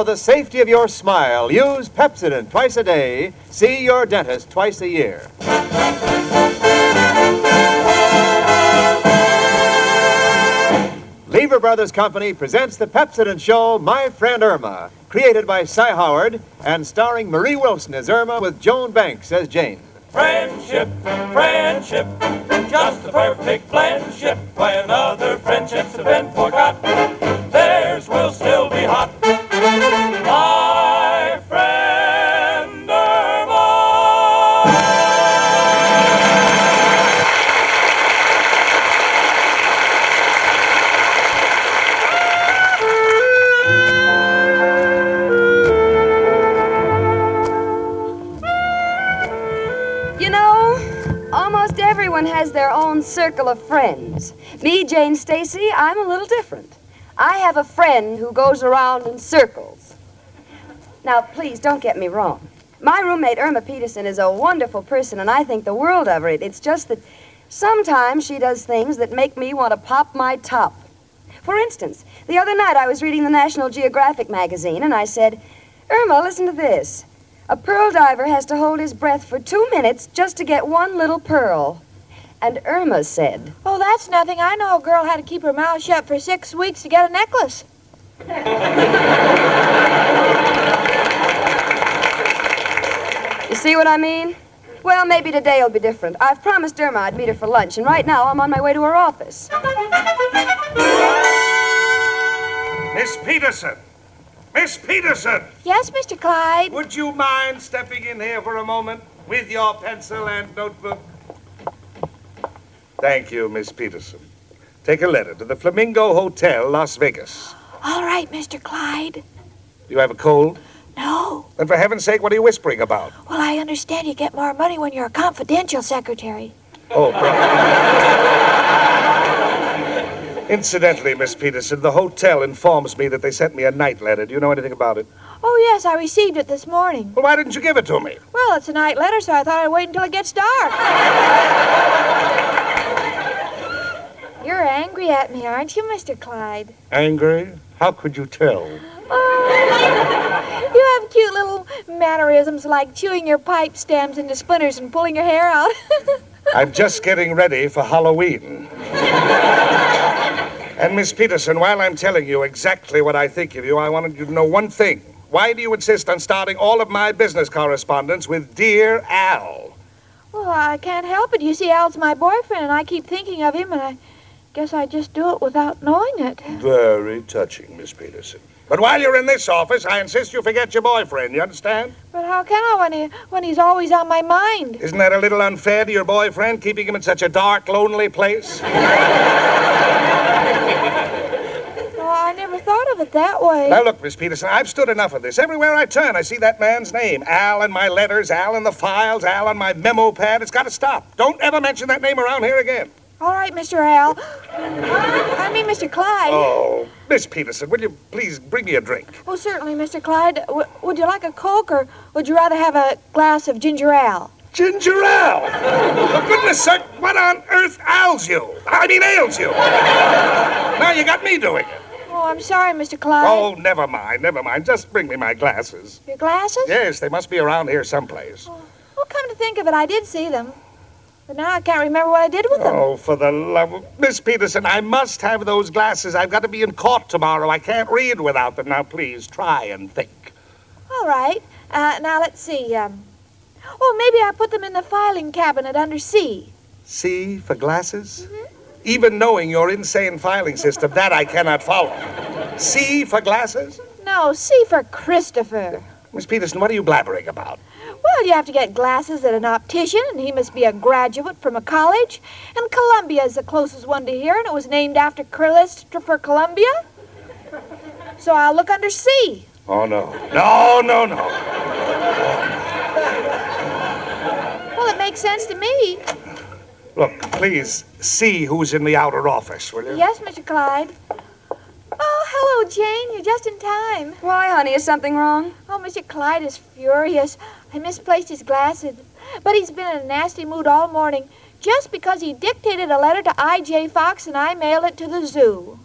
the safety of your smile, use Pepsodent twice a day. See your dentist twice a year. Lever Brothers Company presents the Pepsodent show, My Friend Irma, created by Cy Howard and starring Marie Wilson as Irma with Joan Banks as Jane. Friendship, friendship, just the perfect friendship. When other friendships have been forgot, theirs will still be hot. My friend Irma. You know, almost everyone has their own circle of friends. Me, Jane Stacy, I'm a little different. I have a friend who goes around in circles. Now, please, don't get me wrong. My roommate, Irma Peterson, is a wonderful person, and I think the world of her. It's just that sometimes she does things that make me want to pop my top. For instance, the other night I was reading the National Geographic magazine, and I said, Irma, listen to this. A pearl diver has to hold his breath for 2 minutes just to get one little pearl. And Irma said, Oh, that's nothing. I know a girl had to keep her mouth shut for 6 weeks to get a necklace. You see what I mean? Well, maybe today will be different. I've promised Irma I'd meet her for lunch, and right now I'm on my way to her office. Miss Peterson! Miss Peterson! Yes, Mr. Clyde? Would you mind stepping in here for a moment with your pencil and notebook? Thank you, Miss Peterson. Take a letter to the Flamingo Hotel, Las Vegas. All right, Mr. Clyde. Do you have a cold? No. Then for heaven's sake, what are you whispering about? Well, I understand you get more money when you're a confidential secretary. Oh, Incidentally, Miss Peterson, the hotel informs me that they sent me a night letter. Do you know anything about it? Oh, yes, I received it this morning. Well, why didn't you give it to me? Well, it's a night letter, so I thought I'd wait until it gets dark. You're angry at me, aren't you, Mr. Clyde? Angry? How could you tell? Oh, you have cute little mannerisms like chewing your pipe stems into splinters and pulling your hair out. I'm just getting ready for Halloween. And, Miss Peterson, while I'm telling you exactly what I think of you, I wanted you to know one thing. Why do you insist on starting all of my business correspondence with Dear Al? Well, I can't help it. You see, Al's my boyfriend, and I keep thinking of him, and I guess I just do it without knowing it. Very touching, Miss Peterson. But while you're in this office, I insist you forget your boyfriend, you understand? But how can I when he's always on my mind? Isn't that a little unfair to your boyfriend, keeping him in such a dark, lonely place? Oh, I never thought of it that way. Now, look, Miss Peterson, I've stood enough of this. Everywhere I turn, I see that man's name. Al in my letters, Al in the files, Al on my memo pad. It's got to stop. Don't ever mention that name around here again. All right, Mr. Al. I mean, Mr. Clyde. Oh, Miss Peterson, will you please bring me a drink? Oh, certainly, Mr. Clyde. Would you like a Coke, or would you rather have a glass of ginger ale? Ginger ale? For goodness sake, what on earth ails you? Ails you. Now you got me doing it. Oh, I'm sorry, Mr. Clyde. Oh, never mind. Just bring me my glasses. Your glasses? Yes, they must be around here someplace. Oh, well, come to think of it, I did see them. But now I can't remember what I did with them. Oh, for the love of... Miss Peterson, I must have those glasses. I've got to be in court tomorrow. I can't read without them. Now, please, try and think. All right. Now, let's see. Oh, maybe I put them in the filing cabinet under C. C for glasses? Mm-hmm. Even knowing your insane filing system, that I cannot follow. C for glasses? No, C for Christopher. Miss Peterson, what are you blabbering about? Well, you have to get glasses at an optician, and he must be a graduate from a college. And Columbia is the closest one to here, and it was named after Christopher Columbia. So I'll look under C. Oh, no. No. Well, it makes sense to me. Look, please, see who's in the outer office, will you? Yes, Mr. Clyde. Oh, hello, Jane. You're just in time. Why, honey, is something wrong? Oh, Mr. Clyde is furious. I misplaced his glasses. But he's been in a nasty mood all morning just because he dictated a letter to I.J. Fox and I mailed it to the zoo.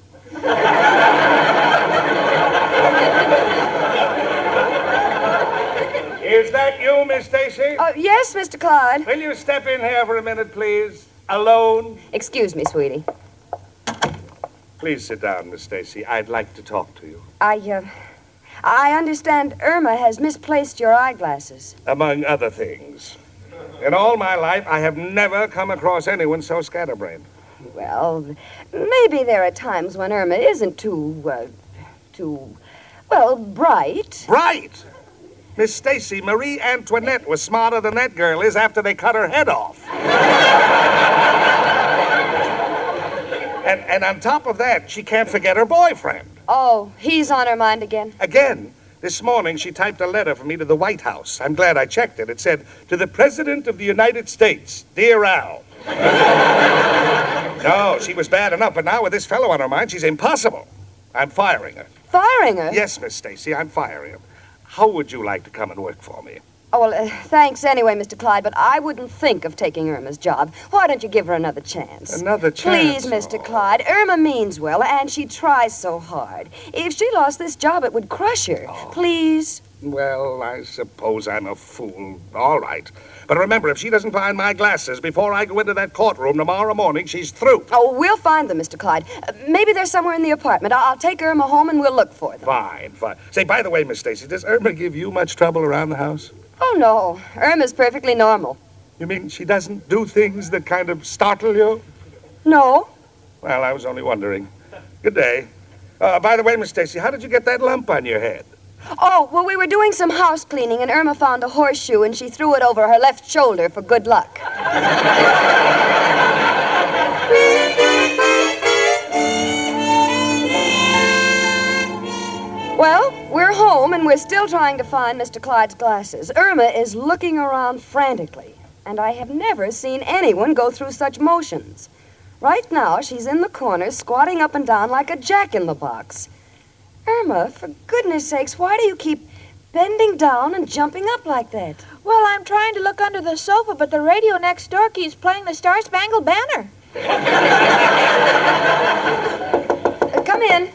Is that you, Miss Stacy? Yes, Mr. Clyde. Will you step in here for a minute, please? Alone? Excuse me, sweetie. Please sit down, Miss Stacy. I'd like to talk to you. I understand Irma has misplaced your eyeglasses. Among other things. In all my life, I have never come across anyone so scatterbrained. Well, maybe there are times when Irma isn't too bright. Right! Miss Stacy, Marie Antoinette was smarter than that girl is after they cut her head off. And on top of that, she can't forget her boyfriend. Oh, he's on her mind again. Again, this morning she typed a letter for me to the White House. I'm glad I checked it. It said, "To the President of the United States, dear Al." No, she was bad enough, but now with this fellow on her mind, she's impossible. I'm firing her. Firing her? Yes, Miss Stacy, I'm firing her. How would you like to come and work for me? Oh, well, thanks anyway, Mr. Clyde, but I wouldn't think of taking Irma's job. Why don't you give her another chance? Another chance? Please, Mr. Clyde. Irma means well, and she tries so hard. If she lost this job, it would crush her. Please. Well, I suppose I'm a fool. All right. But remember, if she doesn't find my glasses before I go into that courtroom tomorrow morning, she's through. Oh, we'll find them, Mr. Clyde. Maybe they're somewhere in the apartment. I'll take Irma home and we'll look for them. Fine, fine. Say, by the way, Miss Stacy, does Irma give you much trouble around the house? Oh, no. Irma's perfectly normal. You mean she doesn't do things that kind of startle you? No. Well, I was only wondering. Good day. By the way, Miss Stacy, how did you get that lump on your head? Oh, well, we were doing some house cleaning, and Irma found a horseshoe, and she threw it over her left shoulder for good luck. Well, we're home, and we're still trying to find Mr. Clyde's glasses. Irma is looking around frantically, and I have never seen anyone go through such motions. Right now, she's in the corner, squatting up and down like a jack-in-the-box. Irma, for goodness sakes, why do you keep bending down and jumping up like that? Well, I'm trying to look under the sofa, but the radio next door keeps playing the Star-Spangled Banner. Come in.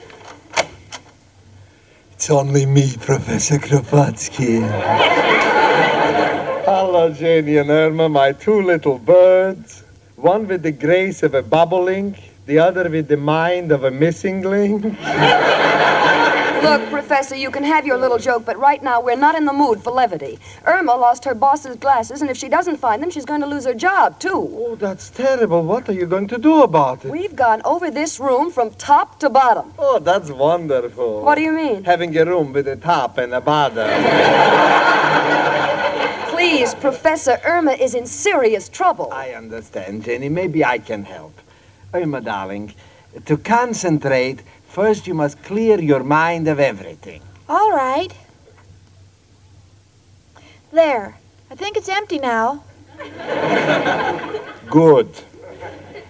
It's only me, Professor Kropotkin. Hello, Janie and Irma, my two little birds. One with the grace of a bobolink, the other with the mind of a missingling. Look, Professor, you can have your little joke, but right now we're not in the mood for levity. Irma lost her boss's glasses, and if she doesn't find them, she's going to lose her job, too. Oh, that's terrible. What are you going to do about it? We've gone over this room from top to bottom. Oh, that's wonderful. What do you mean? Having a room with a top and a bottom. Please, Professor, Irma is in serious trouble. I understand, Jenny. Maybe I can help. Irma, darling, to concentrate, first you must clear your mind of everything. All right. There. I think it's empty now. Good.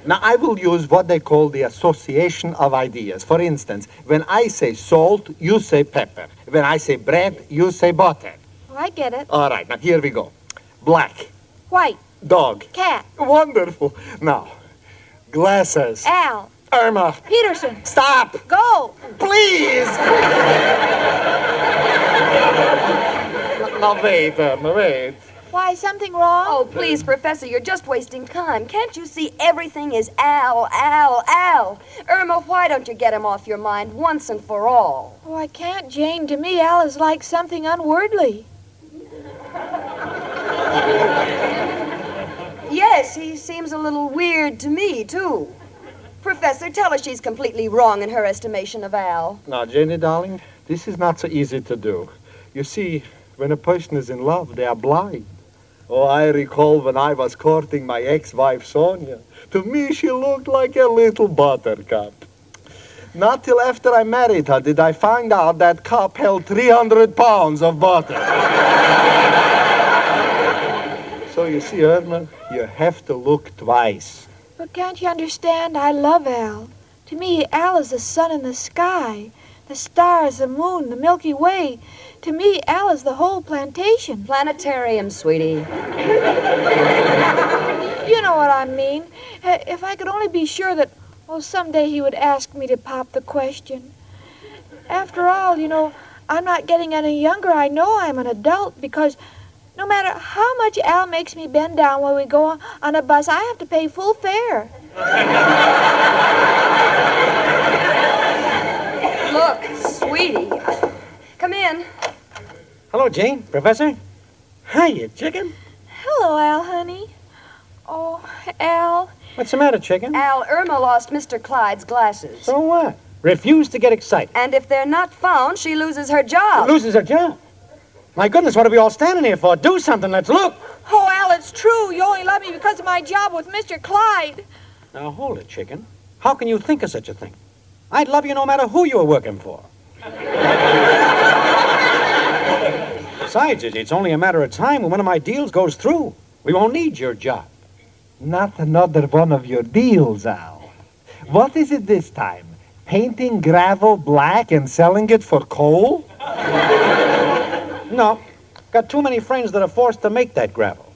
Now, I will use what they call the association of ideas. For instance, when I say salt, you say pepper. When I say bread, you say butter. Oh, I get it. All right, now here we go. Black. White. Dog. Cat. Wonderful. Now, glasses. Al. Irma. Peterson. Stop. Go. Please. Now, wait, Irma, wait. Why, something wrong? Oh, please, Professor, you're just wasting time. Can't you see everything is Al, Al, Al? Irma, why don't you get him off your mind once and for all? Oh, I can't, Jane. To me, Al is like something unworldly. Yes, he seems a little weird to me, too. Professor, tell her she's completely wrong in her estimation of Al. Now, Jenny, darling, this is not so easy to do. You see, when a person is in love, they are blind. Oh, I recall when I was courting my ex-wife, Sonia. To me, she looked like a little buttercup. Not till after I married her did I find out that cup held 300 pounds of butter. So you see, Irma, you have to look twice. But can't you understand? I love Al. To me, Al is the sun in the sky, the stars, the moon, the Milky Way. To me, Al is the whole plantation. Planetarium, sweetie. You know what I mean. If I could only be sure that Oh, someday he would ask me to pop the question. After all, I'm not getting any younger. I know I'm an adult because no matter how much Al makes me bend down when we go on a bus, I have to pay full fare. Look, sweetie. Come in. Hello, Jane. Professor. Hiya, chicken. Hello, Al, honey. Oh, Al. What's the matter, chicken? Al, Irma lost Mr. Clyde's glasses. So what? Refuse to get excited. And if they're not found, she loses her job. Loses her job. My goodness, what are we all standing here for? Do something. Let's look. Oh, Al, it's true. You only love me because of my job with Mr. Clyde. Now, hold it, chicken. How can you think of such a thing? I'd love you no matter who you were working for. Besides, it's only a matter of time when one of my deals goes through. We won't need your job. Not another one of your deals, Al. What is it this time? Painting gravel black and selling it for coal? No. Got too many friends that are forced to make that gravel.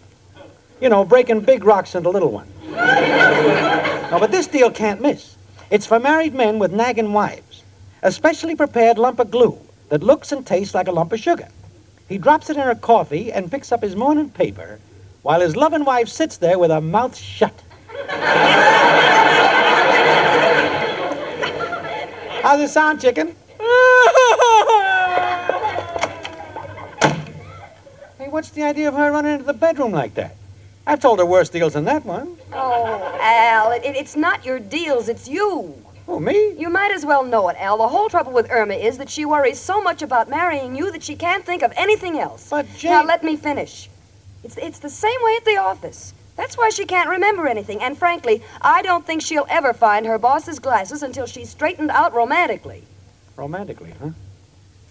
Breaking big rocks into little ones. No, but this deal can't miss. It's for married men with nagging wives. A specially prepared lump of glue that looks and tastes like a lump of sugar. He drops it in her coffee and picks up his morning paper while his loving wife sits there with her mouth shut. How's it sound, chicken? Hey, what's the idea of her running into the bedroom like that? I've told her worse deals than that one. Oh, Al, it's not your deals, it's you. Oh, me? You might as well know it, Al. The whole trouble with Irma is that she worries so much about marrying you that she can't think of anything else. But, Jane... Now, let me finish. It's the same way at the office. That's why she can't remember anything. And frankly, I don't think she'll ever find her boss's glasses until she's straightened out romantically. Romantically, huh?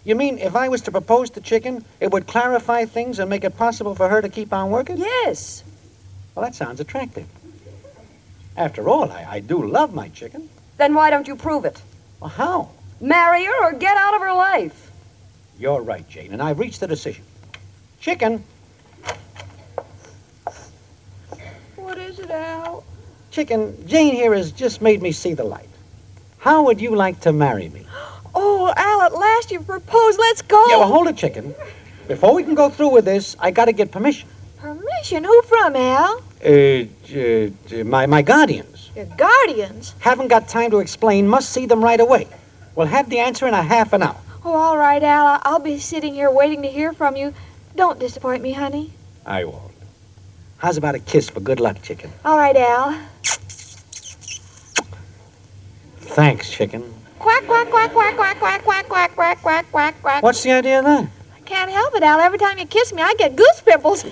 You mean if I was to propose to Chicken, it would clarify things and make it possible for her to keep on working? Yes. Well, that sounds attractive. After all, I do love my Chicken. Then why don't you prove it? Well, how? Marry her or get out of her life. You're right, Jane, and I've reached a decision. Chicken. What is it, Al? Chicken, Jane here has just made me see the light. How would you like to marry me? Oh, Al, at last you've proposed. Let's go. Yeah, well, hold it, Chicken. Before we can go through with this, I gotta get permission. Permission? Who from, Al? My guardians. Your guardians? Haven't got time to explain, must see them right away. We'll have the answer in a half an hour. Oh, all right, Al. I'll be sitting here waiting to hear from you. Don't disappoint me, honey. I won't. How's about a kiss for good luck, Chicken? All right, Al. Thanks, Chicken. Quack, quack, quack, quack, quack, quack, quack, quack, quack, quack, quack, quack. What's the idea of that? I can't help it, Al. Every time you kiss me, I get goose pimples.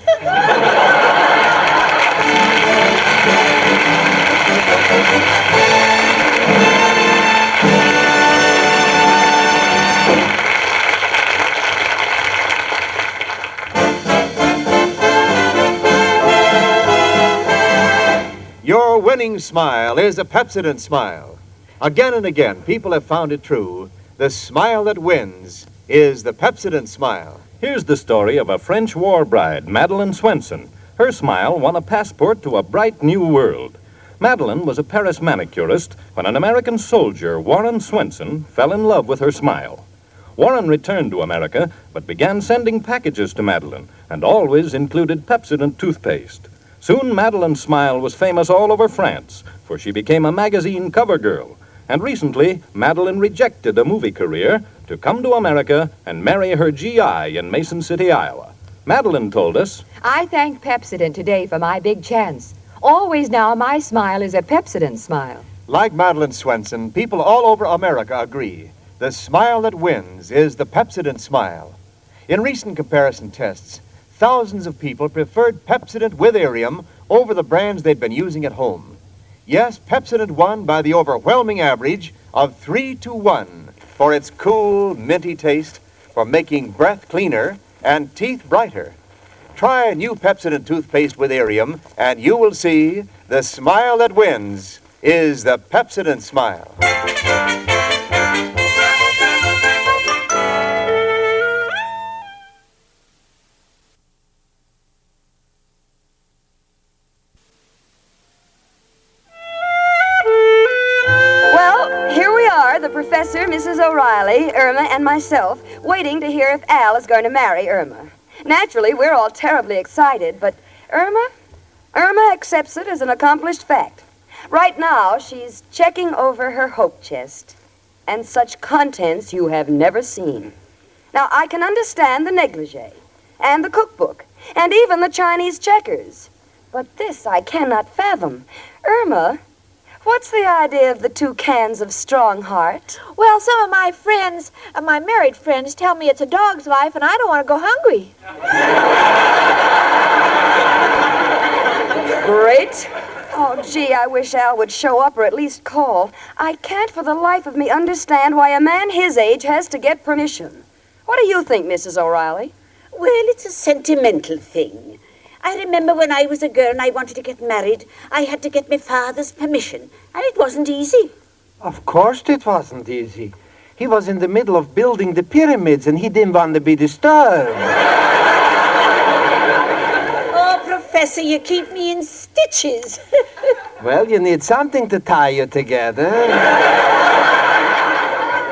Your winning smile is a Pepsodent smile. Again and again, people have found it true. The smile that wins is the Pepsodent smile. Here's the story of a French war bride, Madeleine Swenson. Her smile won a passport to a bright new world. Madeleine was a Paris manicurist when an American soldier, Warren Swenson, fell in love with her smile. Warren returned to America, but began sending packages to Madeleine, and always included Pepsodent toothpaste. Soon Madeleine's smile was famous all over France, for she became a magazine cover girl. And recently, Madeleine rejected a movie career to come to America and marry her GI in Mason City, Iowa. Madeleine told us, I thank Pepsodent today for my big chance. Always now, my smile is a Pepsodent smile. Like Madeleine Swenson, people all over America agree. The smile that wins is the Pepsodent smile. In recent comparison tests, thousands of people preferred Pepsodent with Irium over the brands they'd been using at home. Yes, Pepsodent won by the overwhelming average of 3-1 for its cool, minty taste, for making breath cleaner and teeth brighter. Try new Pepsodent toothpaste with Irium, and you will see the smile that wins is the Pepsodent smile. Professor, Mrs. O'Reilly, Irma, and myself waiting to hear if Al is going to marry Irma. Naturally, we're all terribly excited, but Irma accepts it as an accomplished fact. Right now, she's checking over her hope chest, and such contents you have never seen. Now, I can understand the negligee, and the cookbook, and even the Chinese checkers. But this I cannot fathom. Irma, what's the idea of the 2 cans of strong heart? Well, some of my friends, my married friends, tell me it's a dog's life, and I don't want to go hungry. Great. Oh, gee, I wish Al would show up or at least call. I can't for the life of me understand why a man his age has to get permission. What do you think, Mrs. O'Reilly? Well, it's a sentimental thing. I remember when I was a girl and I wanted to get married, I had to get my father's permission, and it wasn't easy. Of course it wasn't easy. He was in the middle of building the pyramids, and he didn't want to be disturbed. Oh, Professor, you keep me in stitches. Well, you need something to tie you together.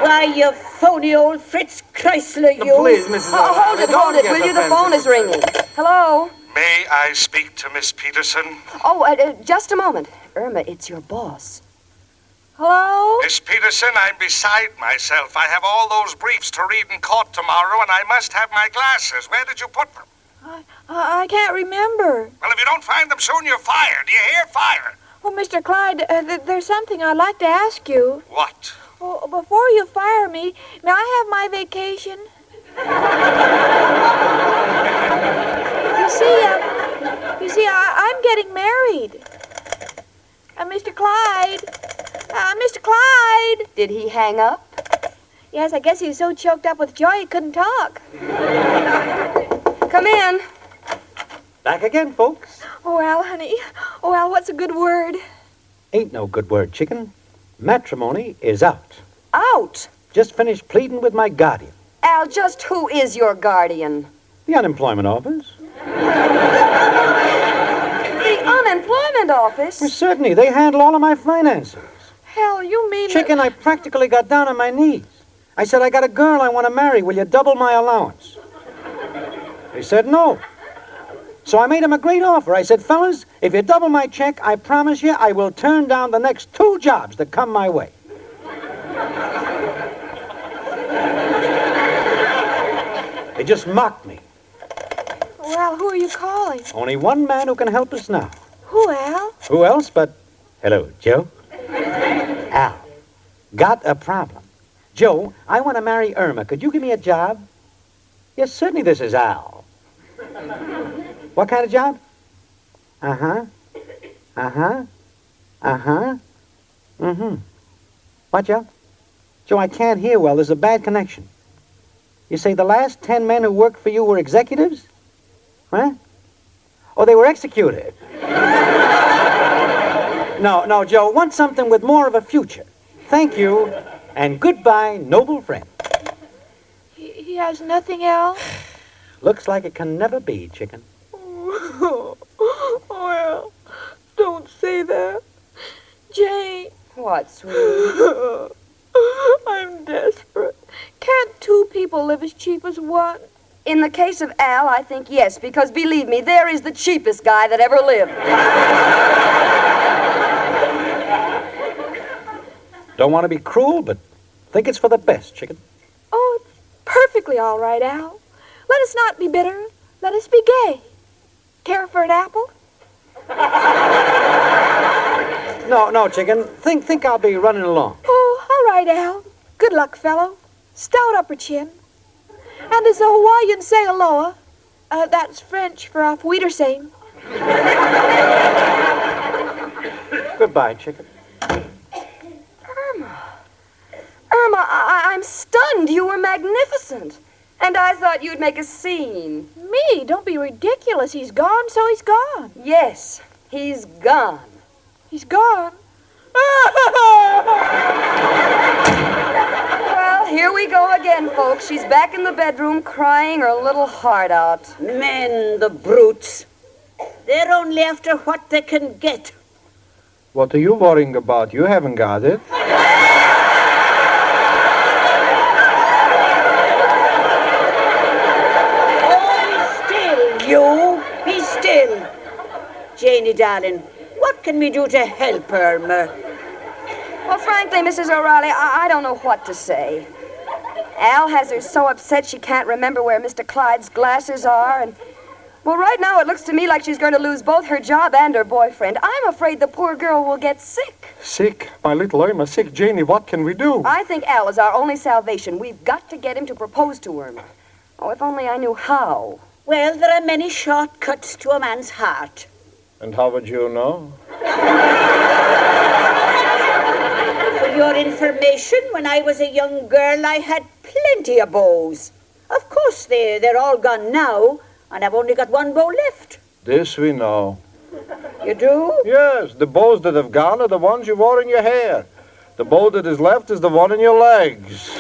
Why, you phony old Fritz Chrysler, you. Please, Mrs. Hold it, will you? The phone is ringing. Hello? May I speak to Miss Peterson? Oh, just a moment. Irma, it's your boss. Hello? Miss Peterson, I'm beside myself. I have all those briefs to read in court tomorrow, and I must have my glasses. Where did you put them? I can't remember. Well, if you don't find them soon, you're fired. Do you hear? Fire. Oh, Mr. Clyde, there's something I'd like to ask you. What? Oh, before you fire me, may I have my vacation? You see, I'm getting married. Mr. Clyde. Mr. Clyde. Did he hang up? Yes, I guess he was so choked up with joy he couldn't talk. Come in. Back again, folks. Oh, Al, honey. Oh, Al, what's a good word? Ain't no good word, chicken. Matrimony is out. Out? Just finished pleading with my guardian. Al, just who is your guardian? The unemployment office. The unemployment office? Well, certainly, they handle all of my finances. Hell, you mean... Chicken, I practically got down on my knees. I said, I got a girl I want to marry. Will you double my allowance? They said no. So I made him a great offer. I said, fellas, if you double my check, I promise you I will turn down the next 2 jobs that come my way. They just mocked me. Well, who are you calling? Only one man who can help us now. Who, Al? Who else but... Hello, Joe? Al. Got a problem. Joe, I want to marry Irma. Could you give me a job? Yes, certainly, this is Al. What kind of job? Uh-huh. Uh-huh. Uh-huh. Mm-hmm. What, Joe? Joe, I can't hear well. There's a bad connection. You say the last 10 men who worked for you were executives? Huh? Oh, they were executed. No, Joe, want something with more of a future. Thank you, and goodbye, noble friend. He has nothing else? Looks like it can never be, chicken. Oh, Al, don't say that. Jane. What, sweetie? I'm desperate. Can't 2 people live as cheap as one? In the case of Al, I think yes, because believe me, there is the cheapest guy that ever lived. Don't want to be cruel, but think it's for the best, chicken. Oh, it's perfectly all right, Al. Let us not be bitter. Let us be gay. Care for an apple? No, chicken. Think I'll be running along. Oh, all right, Al. Good luck, fellow. Stout upper chin. And as the Hawaiians say aloha, that's French for auf Wiedersehen. Goodbye, chicken. Irma, I'm stunned. You were magnificent. And I thought you'd make a scene. Me? Don't be ridiculous. He's gone, so he's gone. Yes, he's gone. He's gone? Well, here we go again, folks. She's back in the bedroom crying her little heart out. Men, the brutes. They're only after what they can get. What are you worrying about? You haven't got it. still. Janie, darling, what can we do to help Irma? Well, frankly, Mrs. O'Reilly, I don't know what to say. Al has her so upset she can't remember where Mr. Clyde's glasses are, and, well, right now it looks to me like she's going to lose both her job and her boyfriend. I'm afraid the poor girl will get sick. Sick? My little Irma sick. Janie, what can we do? I think Al is our only salvation. We've got to get him to propose to Irma. Oh, if only I knew how. Well, there are many shortcuts to a man's heart. And how would you know? For your information, when I was a young girl, I had plenty of beaux. Of course, they're all gone now, and I've only got one beau left. This we know. You do? Yes, the bows that have gone are the ones you wore in your hair. The bow that is left is the one in your legs.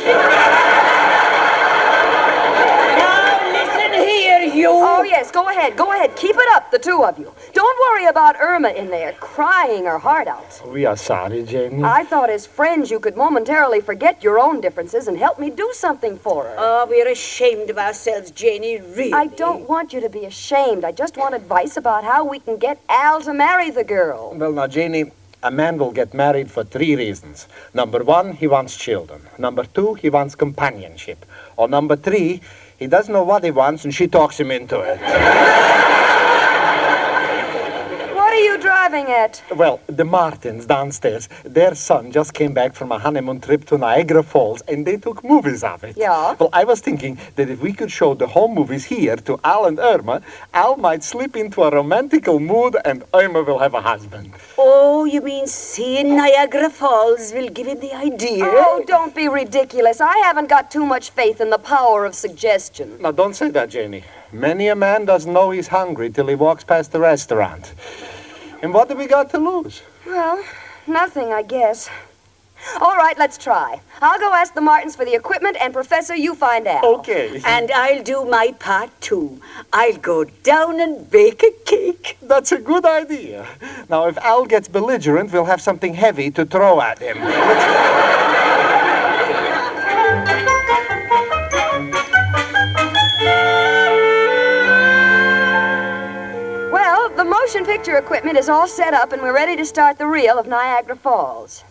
You. Oh, yes, go ahead. Keep it up, the two of you. Don't worry about Irma in there, crying her heart out. We are sorry, Janie. I thought as friends you could momentarily forget your own differences and help me do something for her. Oh, we're ashamed of ourselves, Janie, really. I don't want you to be ashamed. I just want advice about how we can get Al to marry the girl. Well, now, Janie, a man will get married for 3 reasons. Number 1, he wants children. Number 2, he wants companionship. Or number 3, he doesn't know what he wants, and she talks him into it. What are you driving at? Well, the Martins downstairs, their son just came back from a honeymoon trip to Niagara Falls, and they took movies of it. Yeah? Well, I was thinking that if we could show the home movies here to Al and Irma, Al might slip into a romantical mood, and Irma will have a husband. Oh, you mean seeing Niagara Falls will give him the idea? Oh, don't be ridiculous. I haven't got too much faith in the power of suggestion. Now, don't say that, Janie. Many a man doesn't know he's hungry till he walks past the restaurant. And what have we got to lose? Well, nothing, I guess. All right, let's try. I'll go ask the Martins for the equipment, and Professor, you find out. Okay. And I'll do my part, too. I'll go down and bake a cake. That's a good idea. Now, if Al gets belligerent, we'll have something heavy to throw at him. Well, the motion picture equipment is all set up, and we're ready to start the reel of Niagara Falls.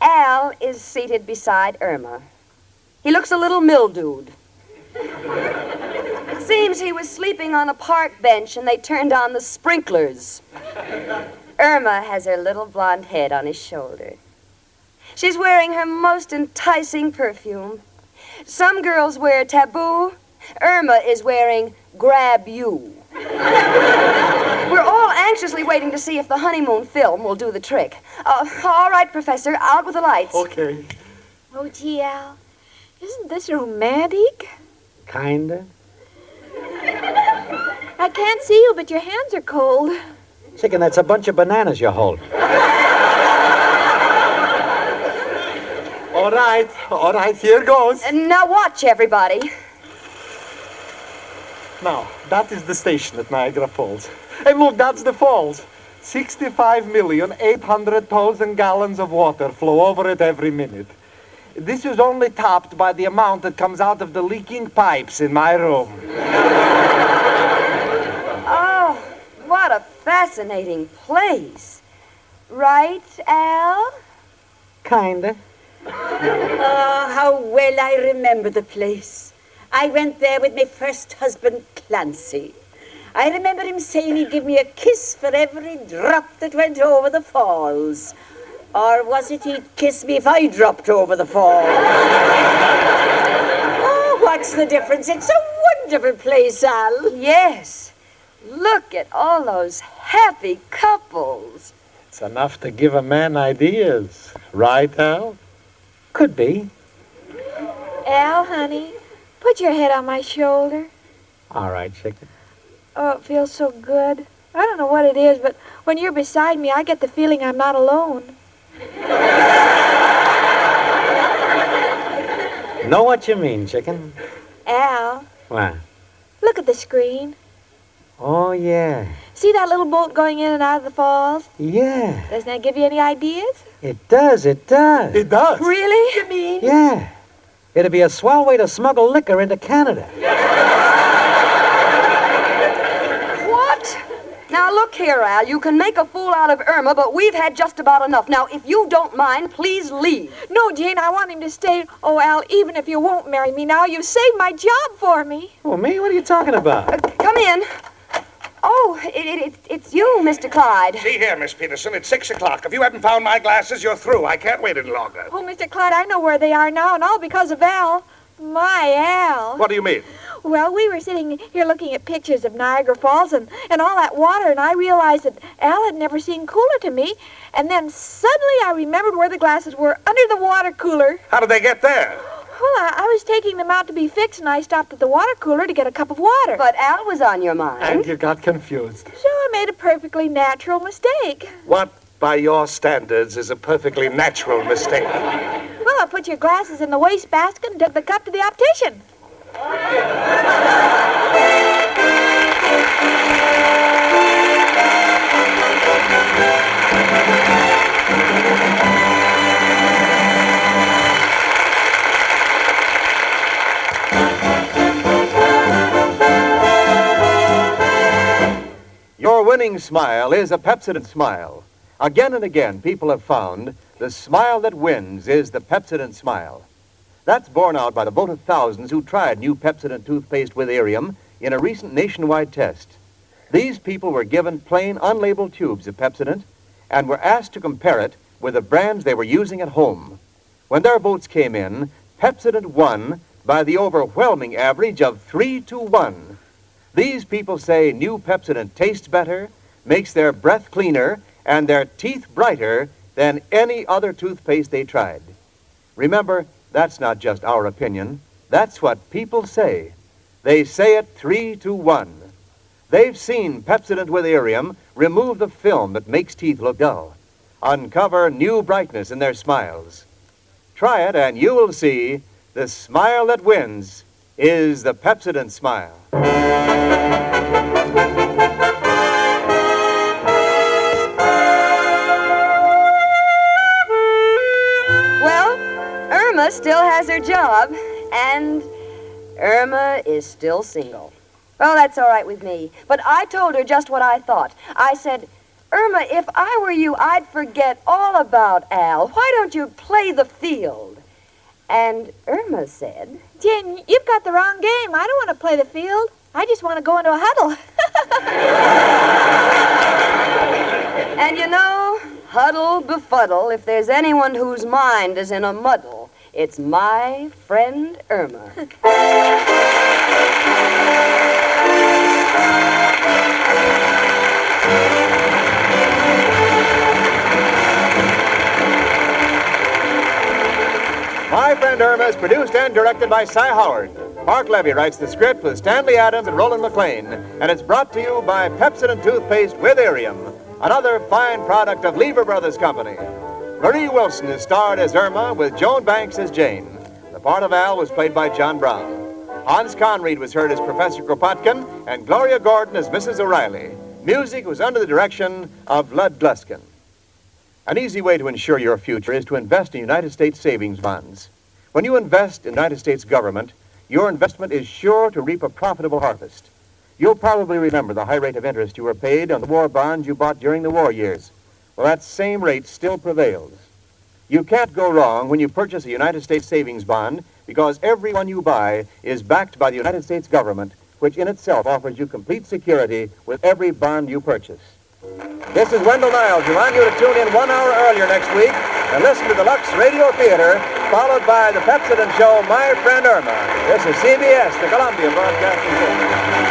Al is seated beside Irma. He looks a little mildewed. It seems he was sleeping on a park bench and they turned on the sprinklers. Irma has her little blonde head on his shoulder. She's wearing her most enticing perfume. Some girls wear Taboo. Irma is wearing Grab You. We're all anxiously waiting to see if the honeymoon film will do the trick. All right, Professor, out with the lights. Okay. Oh, gee, Al, isn't this romantic? Kinda. I can't see you, but your hands are cold. Chicken, that's a bunch of bananas you hold. All right, here goes. Now watch, everybody. Now, that is the station at Niagara Falls. And look, that's the falls. 65,800,000 gallons of water flow over it every minute. This is only topped by the amount that comes out of the leaking pipes in my room. Oh, what a fascinating place. Right, Al? Kinda. Oh, how well I remember the place. I went there with my first husband, Clancy. I remember him saying he'd give me a kiss for every drop that went over the falls. Or was it he'd kiss me if I dropped over the falls? Oh, what's the difference? It's a wonderful place, Al. Yes. Look at all those happy couples. It's enough to give a man ideas. Right, Al? Could be. Al, honey, put your head on my shoulder. All right, chicken. Oh, it feels so good. I don't know what it is, but when you're beside me, I get the feeling I'm not alone. Know what you mean, chicken. Al, What? look at the screen. Oh, yeah. See that little boat going in and out of the falls? Yeah. Doesn't that give you any ideas? It does. It does. Really? You mean? Yeah. It'd be a swell way to smuggle liquor into Canada. What? Now, look here, Al. You can make a fool out of Irma, but we've had just about enough. Now, if you don't mind, please leave. No, Jane, I want him to stay. Oh, Al, even if you won't marry me now, you saved my job for me. Oh, me? What are you talking about? Come in. Oh, it's you, Mr. Clyde. See here, Miss Peterson, it's 6 o'clock. If you haven't found my glasses, you're through. I can't wait any longer. Oh, Mr. Clyde, I know where they are now, and all because of Al. My Al. What do you mean? Well, we were sitting here looking at pictures of Niagara Falls and all that water, and I realized that Al had never seemed cooler to me. And then suddenly I remembered where the glasses were, under the water cooler. How did they get there? Well, I was taking them out to be fixed, and I stopped at the water cooler to get a cup of water. But Al was on your mind. And you got confused. So I made a perfectly natural mistake. What, by your standards, is a perfectly natural mistake? Well, I put your glasses in the wastebasket and took the cup to the optician. Your winning smile is a Pepsodent smile. Again and again, people have found the smile that wins is the Pepsodent smile. That's borne out by the vote of thousands who tried new Pepsodent toothpaste with Irium in a recent nationwide test. These people were given plain, unlabeled tubes of Pepsodent and were asked to compare it with the brands they were using at home. When their votes came in, Pepsodent won by the overwhelming average of 3-1. These people say new Pepsodent tastes better, makes their breath cleaner, and their teeth brighter than any other toothpaste they tried. Remember, that's not just our opinion. That's what people say. They say it 3-1. They've seen Pepsodent with Irium remove the film that makes teeth look dull, uncover new brightness in their smiles. Try it and you will see the smile that wins is the Pepsodent smile. Irma still has her job, and Irma is still single. Oh, that's all right with me. But I told her just what I thought. I said, Irma, if I were you, I'd forget all about Al. Why don't you play the field? And Irma said, Jane, you've got the wrong game. I don't want to play the field. I just want to go into a huddle. And you know, huddle befuddle, if there's anyone whose mind is in a muddle, it's my friend Irma. My Friend Irma is produced and directed by Cy Howard. Mark Levy writes the script with Stanley Adams and Roland McLean, and it's brought to you by Pepsodent Toothpaste with Irium, another fine product of Lever Brothers Company. Marie Wilson is starred as Irma with Joan Banks as Jane. The part of Al was played by John Brown. Hans Conried was heard as Professor Kropotkin, and Gloria Gordon as Mrs. O'Reilly. Music was under the direction of Lud Gluskin. An easy way to ensure your future is to invest in United States savings bonds. When you invest in the United States government, your investment is sure to reap a profitable harvest. You'll probably remember the high rate of interest you were paid on the war bonds you bought during the war years. Well, that same rate still prevails. You can't go wrong when you purchase a United States savings bond because every one you buy is backed by the United States government, which in itself offers you complete security with every bond you purchase. This is Wendell Niles reminding you to tune in 1 hour earlier next week and listen to the Lux Radio Theater, followed by the Pepsodent show, My Friend Irma. This is CBS, the Columbia Broadcasting System.